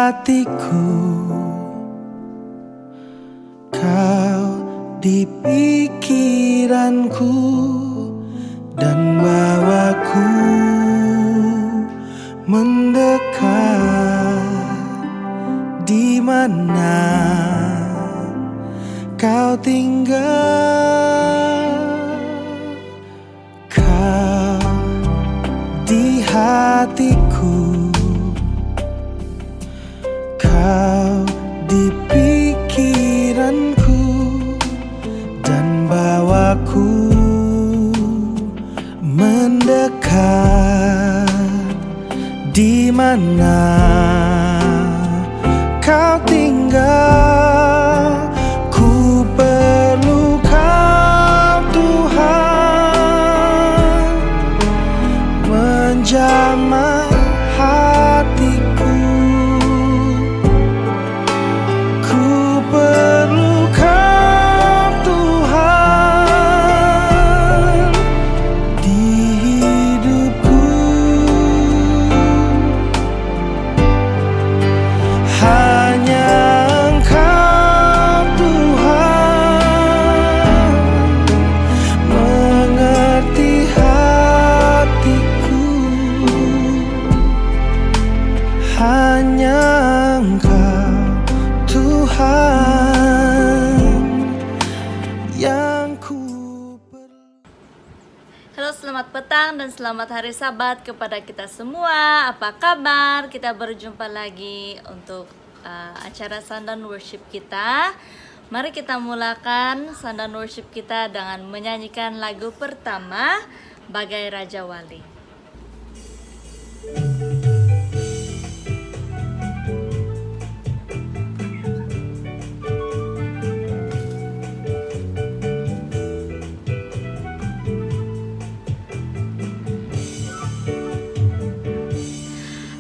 hatiku, kau di pikiranku dan bawaku mendekat. Di mana kau tinggal? Kau di hatiku, kau di pikiranku dan bawaku mendekat. Di mana kau tinggal? Ku perlu kau Tuhan, menjamah hatiku. Ku perlu kau Tuhan di hidupku. Hanya Engkau Tuhan mengerti hatiku. Hanya Engkau Tuhan yang ku perlu. Halo, selamat petang dan selamat hari Sabat kepada kita semua. Apa kabar? Kita berjumpa lagi untuk acara Sundown Worship kita. Mari kita mulakan Sundown Worship kita dengan menyanyikan lagu pertama, Bagai Raja Wali.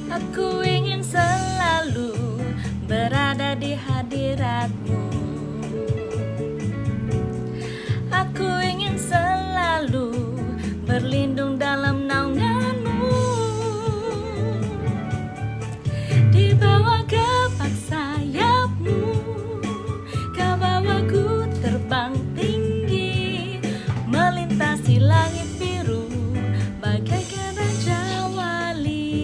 Aku ingin selalu berada di hadirat-Mu. Aku ingin selalu berlindung dalam naungan-Mu. Di bawah kepak sayap-Mu, Kau bawaku terbang tinggi, melintasi langit biru bagaikan Raja Wali.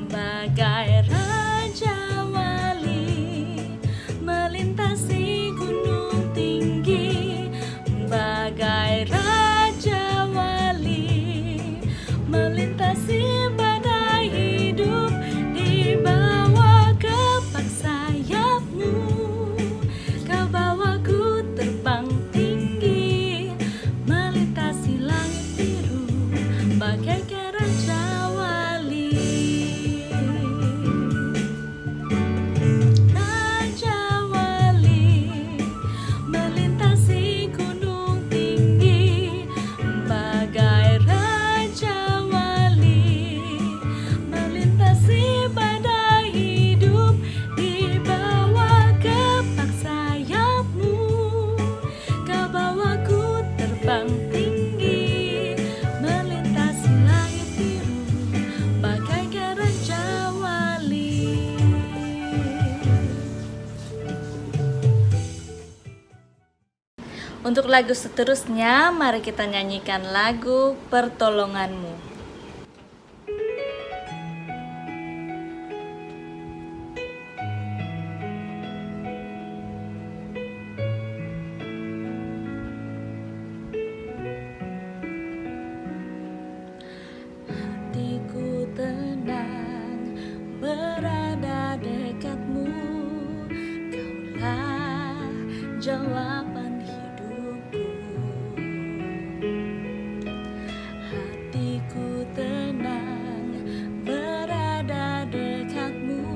Bagai Raja Wali, melintasi gunung tinggi. Bagai Raja Wali, melintasi badai hidup. Di bawah kepak sayap-Mu, Kau bawaku terbang tinggi, melintasi langit biru bagaikan Raja Wali. Raja Wali, melintasi gunung tinggi. Bagai Raja Wali, melintasi badai hidup. Di bawah kepak sayap-Mu, Kau bawaku terbang tinggi, melintasi langit biru bagaikan Raja Wali. Untuk lagu seterusnya, mari kita nyanyikan lagu Pertolongan-Mu. Hatiku tenang berada dekat-Mu, Kaulah jawaban hidupku. Hatiku tenang berada dekat-Mu,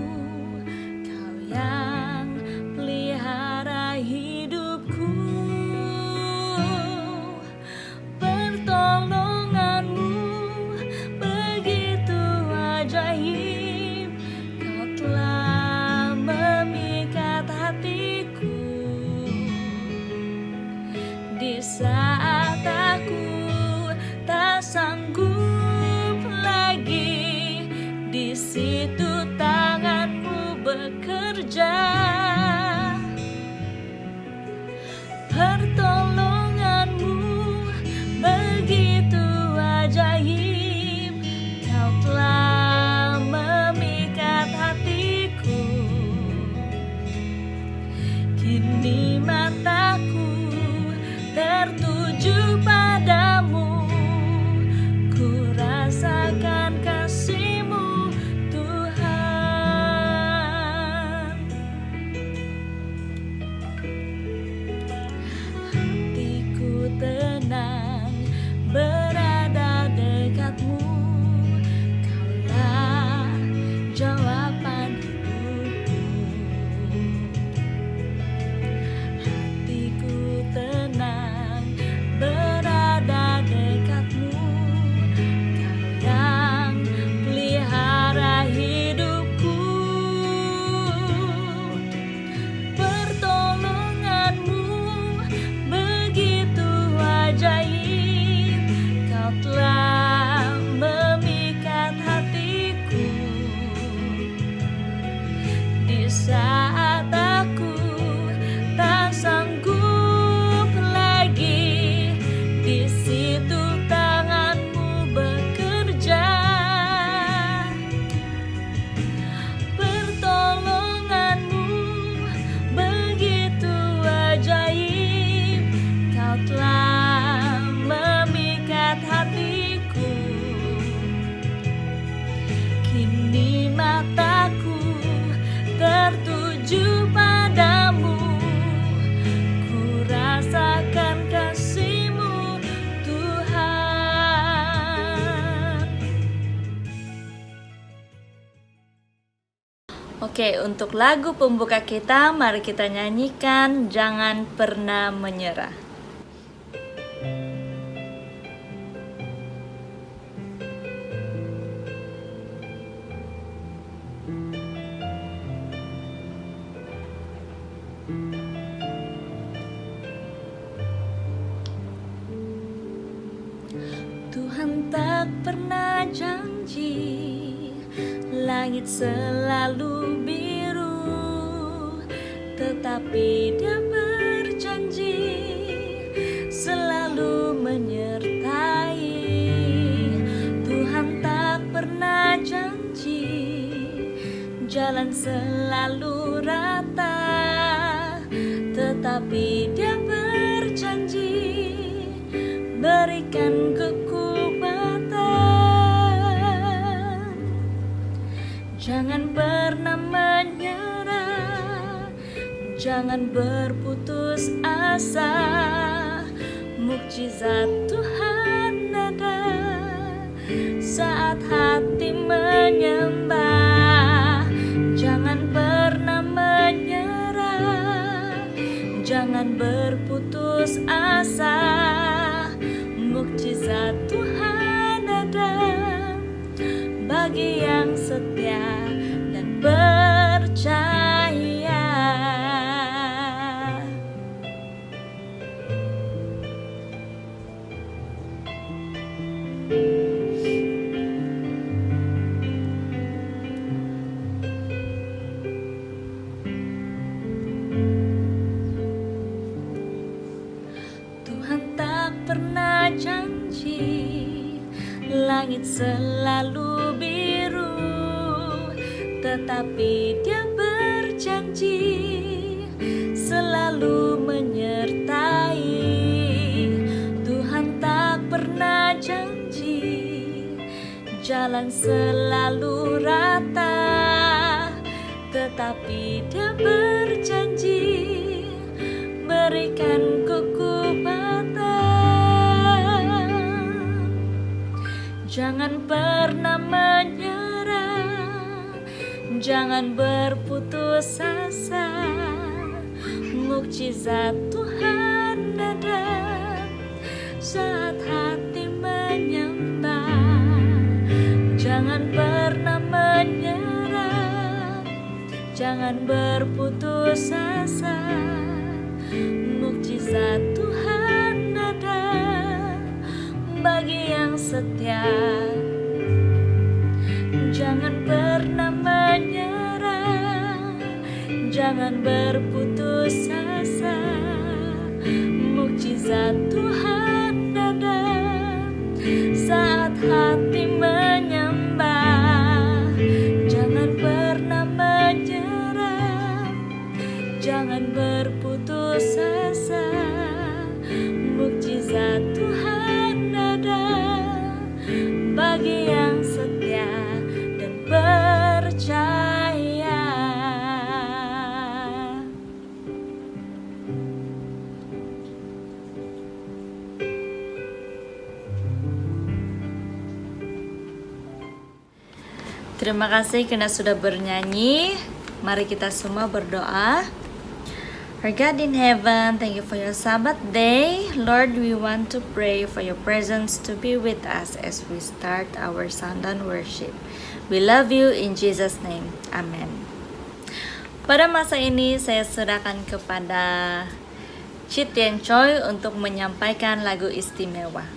Kau yang pelihara hidupku. Pertolongan-Mu begitu ajaib, Kau telah memikat hatiku. Di saat aku tak sanggup lagi, di situ Pertolonganmu begitu ajaib, Kau telah memikat hatiku. Kini mataku tertuju padamu, ku rasakan kasih-Mu Tuhan. Hatiku tenang berada dekat-Mu, Kaulah jawaban hidupku. Hatiku tenang berada dekat-Mu, Kau yang pelihara hidupku. Pertolonganmu begitu ajaib, Kau telah memikat hatiku. Di saat aku tak sanggup lagi, di situ tangan-Mu bekerja. Pertolongan-Mu begitu ajaib, Kau telah memikat hatiku. Kini mataku tertuju padamu, ku rasakan kasih-Mu Tuhan. Oke, untuk lagu pembuka kita, mari kita nyanyikan Jangan Pernah Menyerah. Tuhan tak pernah janji langit selalu biru, tetapi Dia berjanji selalu menyertai. Tuhan tak pernah janji jalan selalu rata, tetapi Dia berjanji berikan kekuatan. Jangan pernah menyerah, jangan berputus asa. Mukjizat Tuhan ada saat hati menyembah. Jangan pernah menyerah, jangan berputus asa. Mukjizat Tuhan ada bagi yang setia dan percaya. Tuhan tak pernah janji langit selalu biru, tetapi Dia berjanji selalu menyertai. Tuhan tak pernah janji jalan selalu rata, tetapi Dia berjanji berikan kekuatan. Jangan pernah menyerah, jangan berputus asa. Mukjizat Tuhan ada saat hati menyembah. Jangan pernah menyerah, jangan berputus asa. Mukjizat Tuhan ada bagi yang setia. Jangan pernah menyerah, jangan berputus asa. mukjizat Tuhan datang saat hati menyembah. Jangan pernah menyerah, jangan berputus asa. Mukjizat Tuhan ada bagi yang setia dan percaya. Terima kasih karena sudah bernyanyi. Mari kita semua berdoa. Our God in heaven, thank you for your Sabbath day. Lord, we want to pray for your presence to be with us as we start our sundown worship. We love you in Jesus' name. Amen. Pada masa ini saya serahkan kepada Chit Yang Choi untuk menyampaikan lagu istimewa.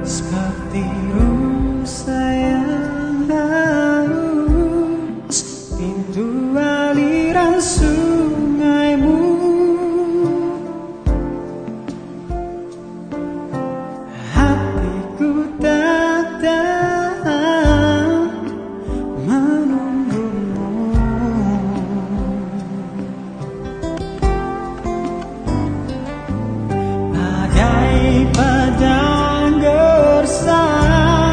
Seperti rusa yang haus, pintu aliran sungaimu. Hatiku tak tahan menunggumu. Bagai padang gersang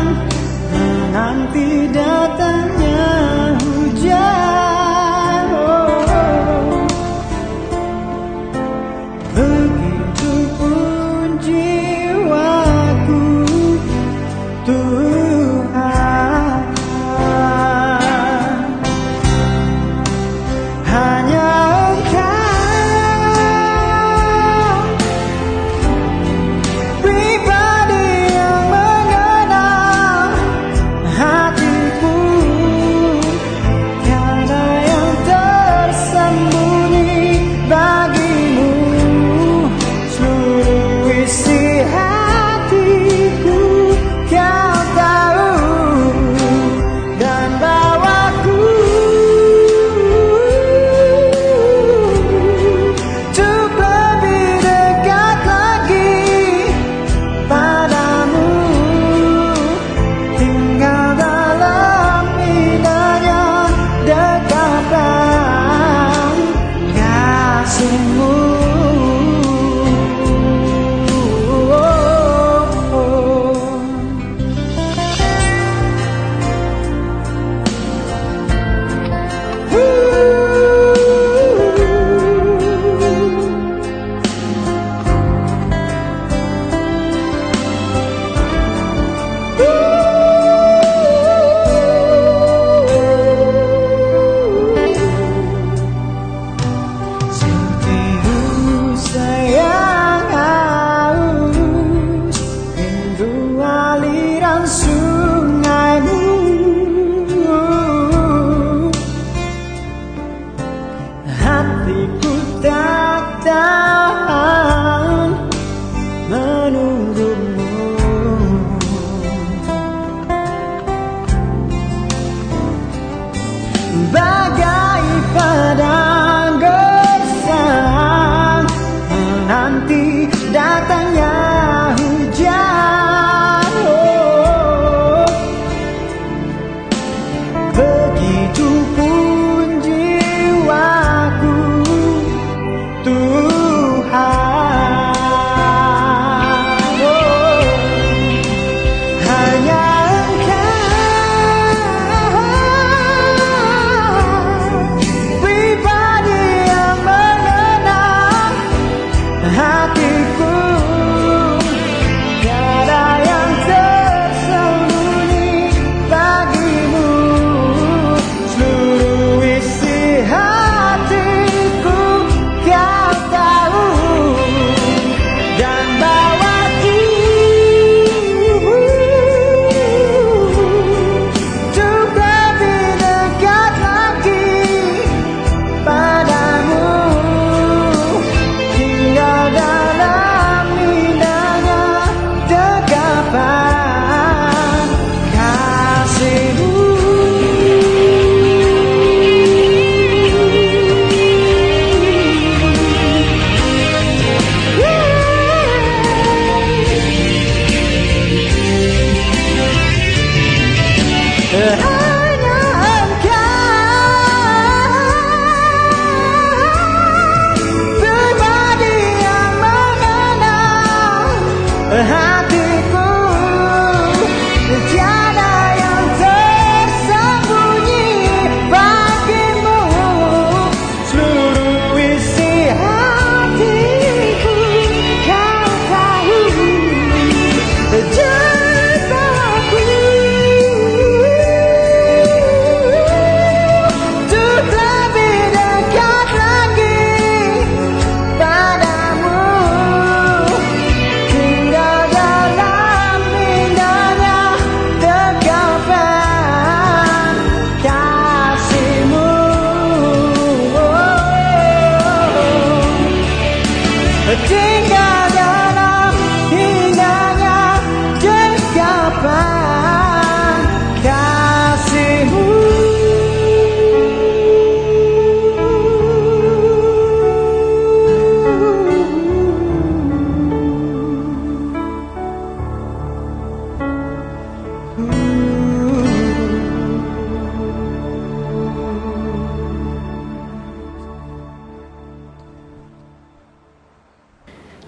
hatiku. Tiada yang tersembunyi bagimu, seluruh isi hatiku kau tahu. Cintaku untuk lebih dekat lagi padamu, tinggal dalam indahnya dekapan kasihmu. Tinggal dalam indahnya dekapan kasihmu.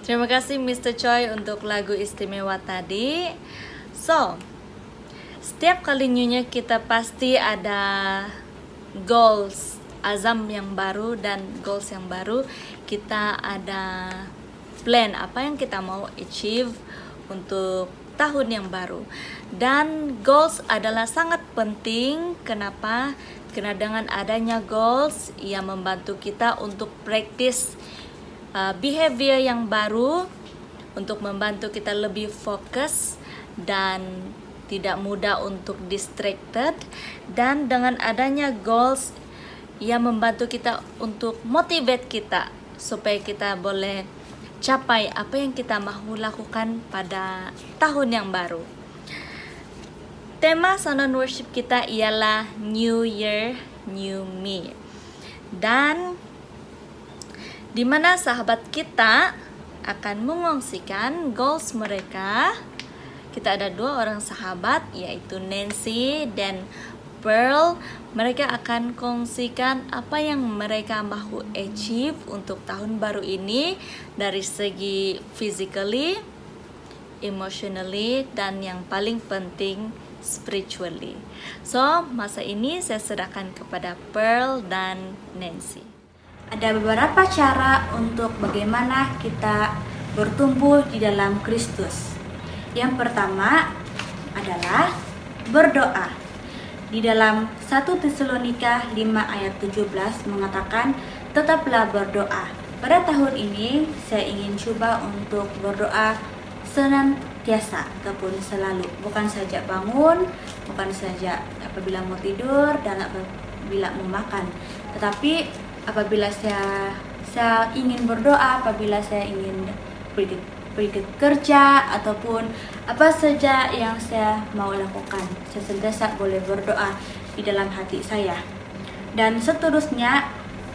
Terima kasih Mr. Choi untuk lagu istimewa tadi. So, setiap kali nyonya kita pasti ada goals, azam yang baru dan goals yang baru. Kita ada plan apa yang kita mau achieve untuk tahun yang baru. Dan goals adalah sangat penting. Kenapa? Karena dengan adanya goals, ia membantu kita untuk practice behavior yang baru, untuk membantu kita lebih fokus dan tidak mudah untuk distracted. Dan dengan adanya goals, ia membantu kita untuk motivate kita supaya kita boleh capai apa yang kita mahu lakukan pada tahun yang baru. Tema Sound Worship kita ialah New Year, New Me. Dan di mana sahabat kita akan mengongsikan goals mereka. Kita ada dua orang sahabat, yaitu Nancy dan Pearl. Mereka akan kongsikan apa yang mereka mahu achieve untuk tahun baru ini dari segi physically, emotionally, dan yang paling penting spiritually. So, masa ini saya serahkan kepada Pearl dan Nancy. Ada beberapa cara untuk bagaimana kita bertumbuh di dalam Kristus. Yang pertama adalah berdoa. Di dalam 1 Tesalonika 5 ayat 17 mengatakan, tetaplah berdoa. Pada tahun ini saya ingin coba untuk berdoa senantiasa ataupun selalu. Bukan saja bangun, bukan saja apabila mau tidur dan apabila mau makan. Tetapi apabila saya ingin berdoa, apabila saya ingin pergi ke kerja ataupun apa saja yang saya mau lakukan, saya sentiasa boleh berdoa di dalam hati saya. Dan seterusnya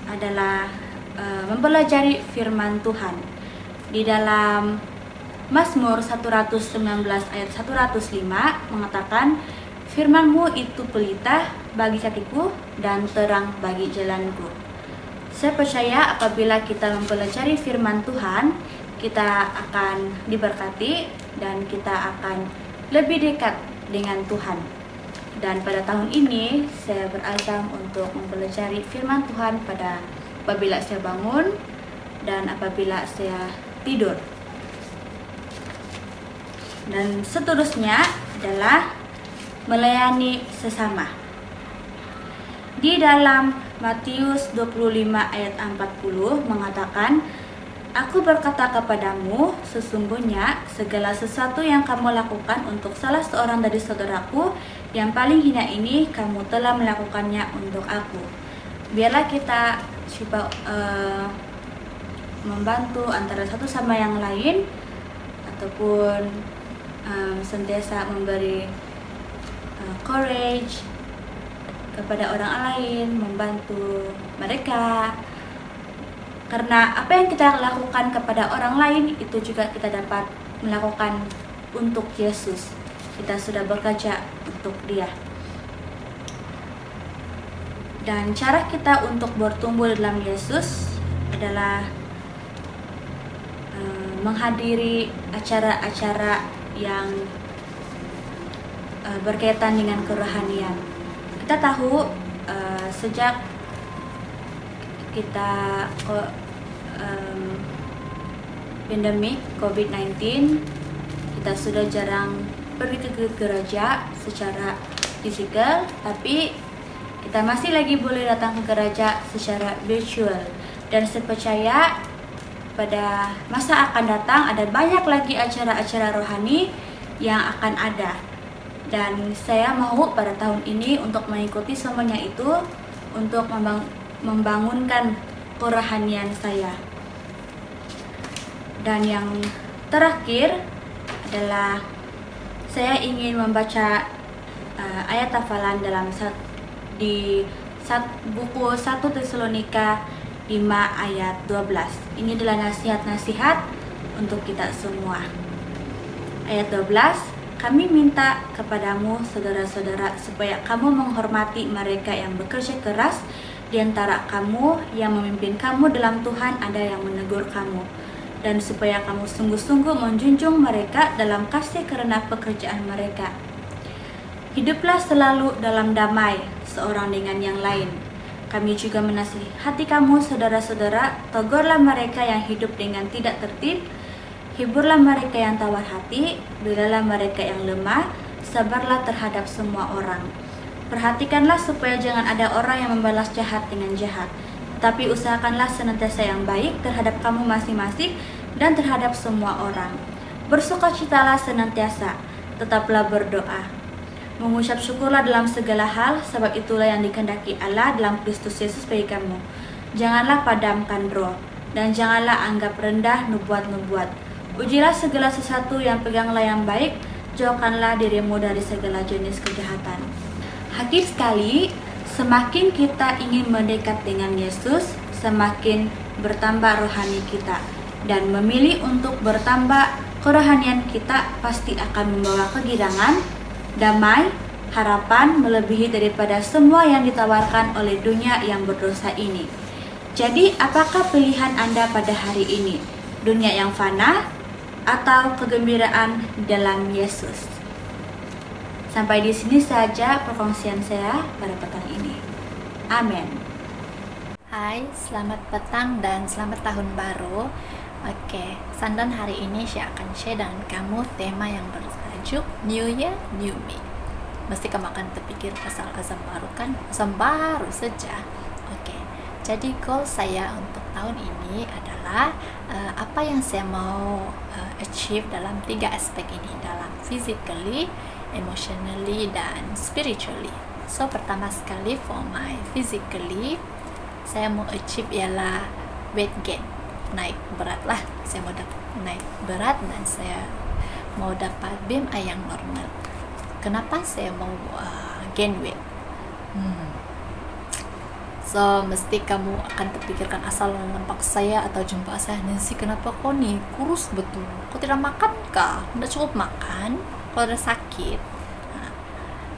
adalah mempelajari firman Tuhan. Di dalam Mazmur 119 ayat 105 mengatakan, firman-Mu itu pelita bagi kakiku dan terang bagi jalanku. Saya percaya apabila kita mempelajari firman Tuhan, kita akan diberkati dan kita akan lebih dekat dengan Tuhan. Dan pada tahun ini saya berazam untuk mempelajari firman Tuhan apabila saya bangun dan apabila saya tidur. Dan seterusnya adalah melayani sesama. Di dalam Matius 25 ayat 40 mengatakan, Aku berkata kepadamu, sesungguhnya segala sesuatu yang kamu lakukan untuk salah seorang dari saudaraku yang paling hina ini, kamu telah melakukannya untuk aku. Biarlah kita coba membantu antara satu sama yang lain, ataupun sentiasa memberi courage kepada orang lain, membantu mereka. Karena apa yang kita lakukan kepada orang lain itu juga kita dapat melakukan untuk Yesus. Kita sudah bekerja untuk Dia. Dan cara kita untuk bertumbuh dalam Yesus adalah menghadiri acara-acara yang berkaitan dengan kerohanian. Kita tahu sejak kita pandemik COVID-19, kita sudah jarang pergi ke gereja secara fisikal, tapi kita masih lagi boleh datang ke gereja secara virtual. Dan saya percaya pada masa akan datang ada banyak lagi acara-acara rohani yang akan ada. Dan saya mau pada tahun ini untuk mengikuti semuanya itu, untuk membangunkan kerohanian saya. Dan yang terakhir adalah saya ingin membaca ayat hafalan dalam buku 1 Tesalonika 5 ayat 12. Ini adalah nasihat-nasihat untuk kita semua. Ayat 12, kami minta kepadamu saudara-saudara supaya kamu menghormati mereka yang bekerja keras di antara kamu, yang memimpin kamu dalam Tuhan, ada yang menegur kamu, dan supaya kamu sungguh-sungguh menjunjung mereka dalam kasih karena pekerjaan mereka. Hiduplah selalu dalam damai seorang dengan yang lain. Kami juga menasihati kamu saudara-saudara, tegurlah mereka yang hidup dengan tidak tertib, hiburlah mereka yang tawar hati, belalah mereka yang lemah, sabarlah terhadap semua orang. Perhatikanlah supaya jangan ada orang yang membalas jahat dengan jahat, tapi usahakanlah senantiasa yang baik terhadap kamu masing-masing dan terhadap semua orang. Bersukacitalah senantiasa, tetaplah berdoa. Mengucap syukurlah dalam segala hal, sebab itulah yang dikehendaki Allah dalam Kristus Yesus bagi kamu. Janganlah padamkan roh, dan janganlah anggap rendah nubuat-nubuat. Ujilah segala sesuatu, yang peganglah yang baik, jauhkanlah dirimu dari segala jenis kejahatan. Hakiki sekali, semakin kita ingin mendekat dengan Yesus, semakin bertambah rohani kita. Dan memilih untuk bertambah kerohanian kita pasti akan membawa kegirangan, damai, harapan melebihi daripada semua yang ditawarkan oleh dunia yang berdosa ini. Jadi, apakah pilihan Anda pada hari ini? Dunia yang fana atau kegembiraan dalam Yesus? Sampai di sini saja perkongsian saya pada petang ini. Amin. Hai, selamat petang dan selamat tahun baru. Oke, Sandan hari ini saya akan share dengan kamu tema yang bertajuk New Year, New Me. Mesti kamu akan terpikir pasal azam baru kan? Azam baru saja. Oke, jadi goal saya untuk tahun ini adalah apa yang saya mau achieve dalam 3 aspek ini, dalam physically, emotionally, dan spiritually. So, pertama sekali for my physically, saya mau achieve ialah weight gain, naik berat lah. Saya mau dapat naik berat dan saya mau dapat BMI yang normal. Kenapa saya mau gain weight? So, mesti kamu akan terpikirkan asal nampak saya atau jumpa saya, Nancy, kenapa kau nih kurus betul? Kau tidak makan kah? Tidak cukup makan? Kalau ada sakit?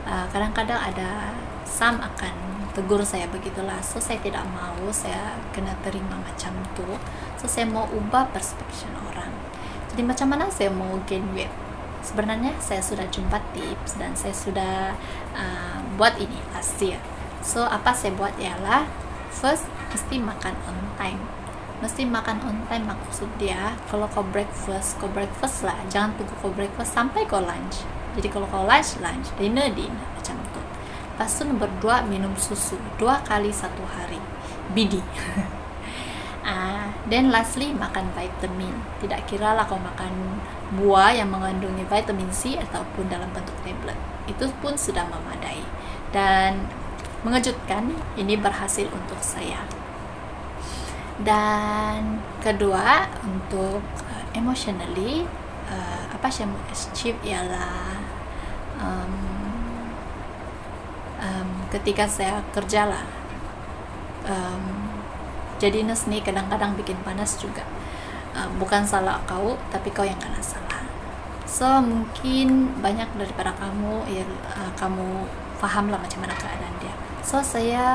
Kadang-kadang ada akan tegur saya begitulah. So, saya tidak mau, saya kena terima macam tu. So, saya mau ubah perspektif orang. Jadi, macam mana saya mau gain weight? Sebenarnya saya sudah jumpa tips dan saya sudah buat ini last year. So, apa saya buat ialah first, mesti makan on time. Mesti makan on time, maksud dia kalau kau breakfast lah. Jangan tunggu kau breakfast sampai kau lunch. Jadi kalau kau lunch, dinner macam tu. Lepas tu nomor 2, minum susu 2 kali 1 hari, BD. Then lastly, makan vitamin. Tidak kira lah kau makan buah yang mengandungi vitamin C ataupun dalam bentuk tablet, itu pun sudah memadai. Dan mengejutkan, ini berhasil untuk saya. Dan kedua, untuk emotionally, apa saya mau achieve ialah ketika saya kerja lah, jadi nurse nih kadang-kadang bikin panas juga. Bukan salah kau, tapi kau yang kena salah. So, mungkin banyak daripada kamu kamu paham lah macam mana keadaan dia. So, saya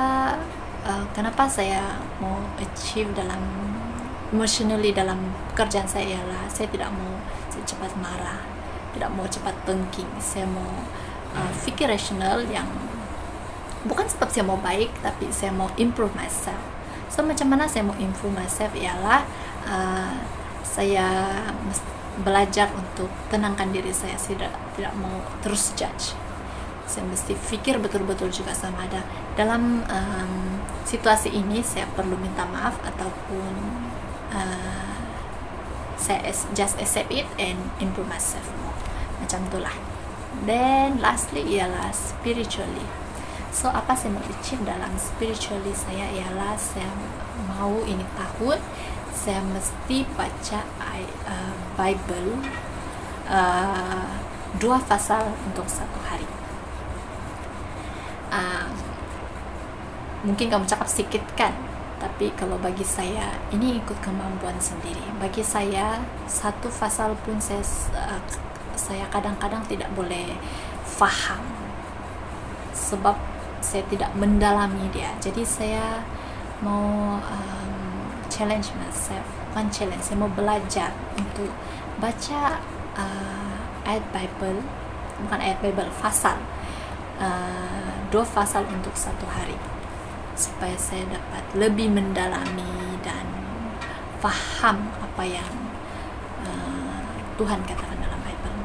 kenapa saya mau achieve dalam emotionally dalam pekerjaan saya ialah saya tidak mau cepat marah, tidak mau cepat thinking. Saya mau fikir rasional yang bukan sebab saya mau baik, tapi saya mau improve myself. So macam mana saya mau improve myself ialah saya belajar untuk tenangkan diri saya. Saya tidak mau terus judge. Saya mesti fikir betul-betul juga sama ada dalam situasi ini saya perlu minta maaf ataupun saya just accept it and improve myself more. Macam itulah. Then lastly ialah spiritually. So apa saya mau achieve dalam spiritually saya ialah saya mau ini tahun saya mesti baca Bible 2 pasal untuk satu hari. Mungkin kamu cakap sedikit kan, tapi kalau bagi saya ini ikut kemampuan sendiri. Bagi saya satu pasal pun saya kadang-kadang tidak boleh faham sebab saya tidak mendalami dia. Jadi saya mau challenge myself, bukan challenge, saya mau belajar untuk baca ayat Bible, bukan ayat Bible, pasal 2 pasal untuk satu hari supaya saya dapat lebih mendalami dan faham apa yang Tuhan katakan dalam Bible.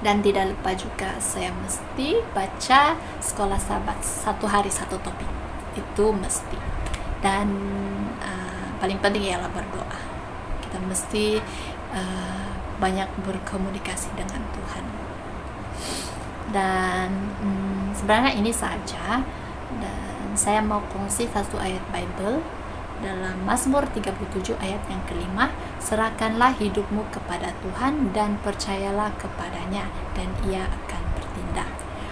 Dan tidak lupa juga saya mesti baca sekolah sahabat 1 hari 1 topik, itu mesti. Dan paling penting ialah berdoa. Kita mesti banyak berkomunikasi dengan Tuhan. Dan sebenarnya ini saja. Dan saya mau kongsi satu ayat Bible dalam Mazmur 37 ayat yang kelima. Serahkanlah hidupmu kepada Tuhan dan percayalah kepadanya dan ia akan bertindak.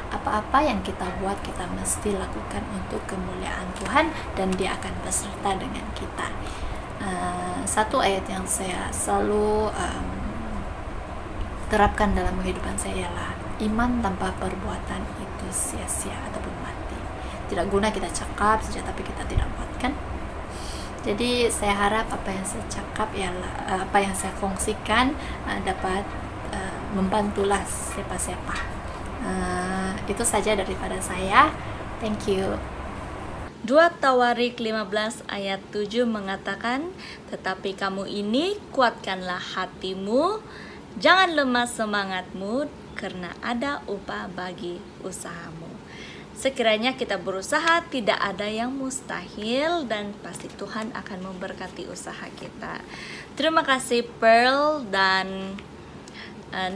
Apa-apa yang kita buat kita mesti lakukan untuk kemuliaan Tuhan dan dia akan beserta dengan kita. Satu ayat yang saya selalu terapkan dalam kehidupan saya ialah iman tanpa perbuatan itu sia-sia ataupun mati. Tidak guna kita cakap saja tapi kita tidak buat, kan? Jadi saya harap apa yang saya cakap ialah apa yang saya kongsikan dapat membantulah siapa-siapa. Itu saja daripada saya. Thank you. 2 Tawarik 15 ayat 7 mengatakan, tetapi kamu ini kuatkanlah hatimu, jangan lemah semangatmu, karena ada upah bagi usahamu. Sekiranya kita berusaha, tidak ada yang mustahil dan pasti Tuhan akan memberkati usaha kita. Terima kasih Pearl dan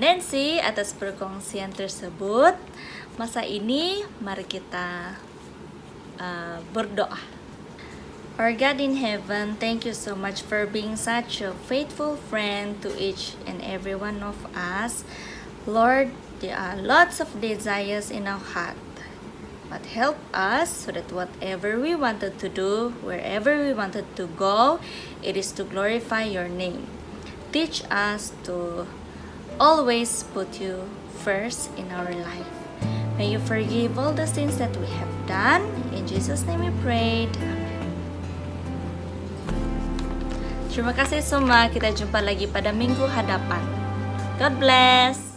Nancy atas perkongsian tersebut. Masa ini mari kita berdoa. Our God in heaven, thank you so much for being such a faithful friend to each and every one of us. Lord, there are lots of desires in our heart, but help us so that whatever we wanted to do, wherever we wanted to go, it is to glorify your name. Teach us to always put you first in our life. May you forgive all the sins that we have done. In Jesus' name we prayed. Amen. Terima kasih semua. Kita jumpa lagi pada minggu hadapan. God bless.